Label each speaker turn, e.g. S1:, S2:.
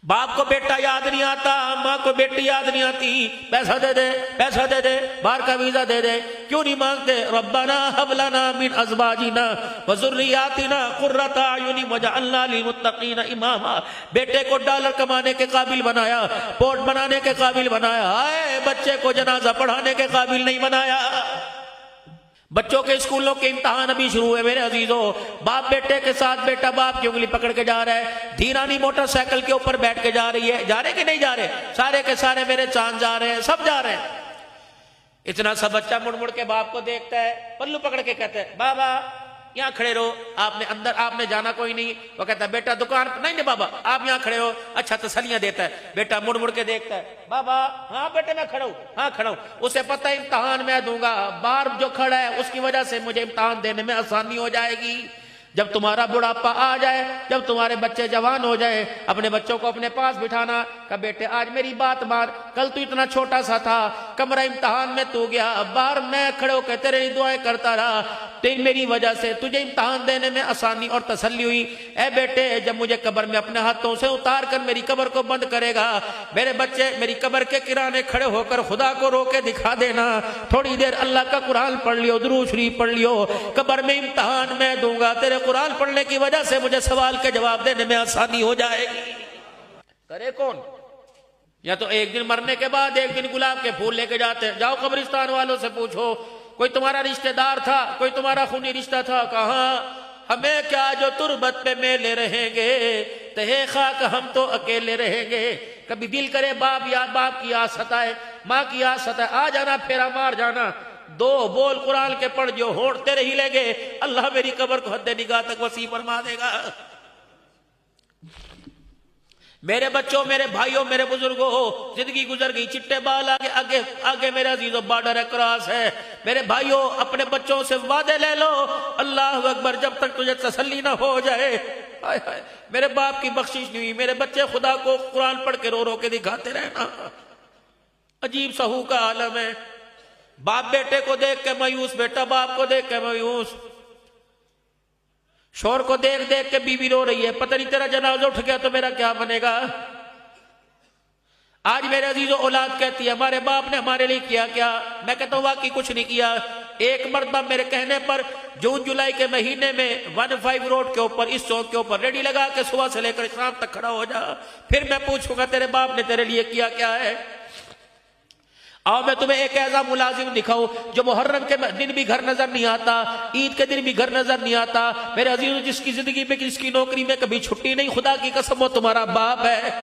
S1: باپ کو بیٹا یاد نہیں آتا، ماں کو بیٹی یاد نہیں آتی، پیسہ دے دے، پیسہ دے دے، باہر کا ویزا دے دے، کیوں نہیں مانگتے؟ ربنا ہب لنا من ازواجنا وذریاتنا قرۃ اعین واجعلنا للمتقین اماما۔ بیٹے کو ڈالر کمانے کے قابل بنایا، پورٹ بنانے کے قابل بنایا، ہائے بچے کو جنازہ پڑھانے کے قابل نہیں بنایا۔ بچوں کے اسکولوں کے امتحان ابھی شروع ہے میرے عزیزوں، باپ بیٹے کے ساتھ، بیٹا باپ کی انگلی پکڑ کے جا رہا ہے، دھیرانی موٹر سائیکل کے اوپر بیٹھ کے جا رہی ہے، جا رہے کہ نہیں جا رہے؟ سارے کے سارے میرے چاند جا رہے ہیں، سب جا رہے ہیں۔ اتنا سا بچہ مڑ مڑ کے باپ کو دیکھتا ہے، پلو پکڑ کے کہتا ہے بابا یہاں کھڑے رہو، آپ نے جانا کوئی نہیں۔ وہ کہتا ہے بیٹا دکان نہیں نہیں بابا آپ یہاں کھڑے ہو، اچھا تسلیاں دیتا ہے۔ بیٹا مڑ مڑ کے دیکھتا ہے، بابا ہاں بیٹے میں کھڑا ہوں، ہاں کھڑا ہوں۔ اسے پتہ ہے امتحان میں دوں گا، باہر جو کھڑا ہے اس کی وجہ سے مجھے امتحان دینے میں آسانی ہو جائے گی۔ جب تمہارا بڑھاپا آ جائے، جب تمہارے بچے جوان ہو جائے، اپنے بچوں کو اپنے پاس بٹھانا کہ بیٹے آج میری بات مان، کل تو اتنا چھوٹا سا تھا، کمرہ امتحان میں تو گیا، باہر میں کھڑے ہو کے تیرے لیے دعائیں کرتا رہا، میری وجہ سے تجھے امتحان دینے میں آسانی اور تسلی ہوئی۔ اے بیٹے جب مجھے قبر میں اپنے ہاتھوں سے اتار کر میری قبر کو بند کرے گا، میرے بچے میری قبر کے کرانے کھڑے ہو کر خدا کو رو کے دکھا دینا، تھوڑی دیر اللہ کا قرآن پڑھ لیو، درود شریف پڑھ لیو، قبر میں امتحان میں دوں گا، تیرے قرآن پڑھنے کی وجہ سے مجھے سوال کے جواب دینے میں آسانی ہو جائے گی۔ کرے کون؟ یا تو ایک دن مرنے کے بعد ایک دن گلاب کے پھول لے کے جاتے ہیں، جاؤ قبرستان والوں سے پوچھو کوئی تمہارا رشتہ دار تھا، کوئی تمہارا خونی رشتہ تھا؟ کہاں، ہمیں کیا جو تربت پہ میلے رہیں گے، تہے خاک ہم تو اکیلے رہیں گے۔ کبھی دل کرے باپ یا باپ کی آس ستائے، ماں کی آس ستائے، آ جانا پھیرا مار جانا، دو بول قرآن کے پڑھ جو ہونٹ تیرے ہی لے گے، اللہ میری قبر کو حد نگاہ تک وسیع فرما دے گا۔ میرے بچوں، میرے بھائیوں، میرے بزرگوں، زندگی گزر گئی، چٹے بال آگے میرے عزیزوں بارڈر اکراس ہے۔ میرے بھائیوں اپنے بچوں سے وعدے لے لو، اللہ اکبر، جب تک تجھے تسلی نہ ہو جائے، میرے باپ کی بخشش نہیں ہوئی، میرے بچے خدا کو قرآن پڑھ کے رو رو کے دکھاتے رہنا۔ عجیب سہو کا عالم ہے، باپ بیٹے کو دیکھ کے مایوس، بیٹا باپ کو دیکھ کے مایوس، شوہر کو دیکھ دیکھ کے بیوی رو رہی ہے، پتہ نہیں تیرا جنازہ اٹھ گیا تو میرا کیا بنے گا۔ آج میرے عزیزو اولاد کہتی ہے ہمارے باپ نے ہمارے لیے کیا کیا؟ میں کہتا ہوں واقعی کچھ نہیں کیا۔ ایک مرتبہ میرے کہنے پر جون جولائی کے مہینے میں 15 روڈ کے اوپر اس چوک کے اوپر ریڈی لگا کے صبح سے لے کر شام تک کھڑا ہو جا، پھر میں پوچھوں گا تیرے باپ نے تیرے لیے کیا کیا ہے۔ آؤ میں تمہیں ایک ایسا ملازم دکھاؤں جو محرم کے دن بھی گھر نظر نہیں آتا، عید کے دن بھی گھر نظر نہیں آتا، میرے عزیزوں جس کی زندگی میں، جس کی نوکری میں کبھی چھٹی نہیں، خدا کی قسم وہ تمہارا باپ ہے۔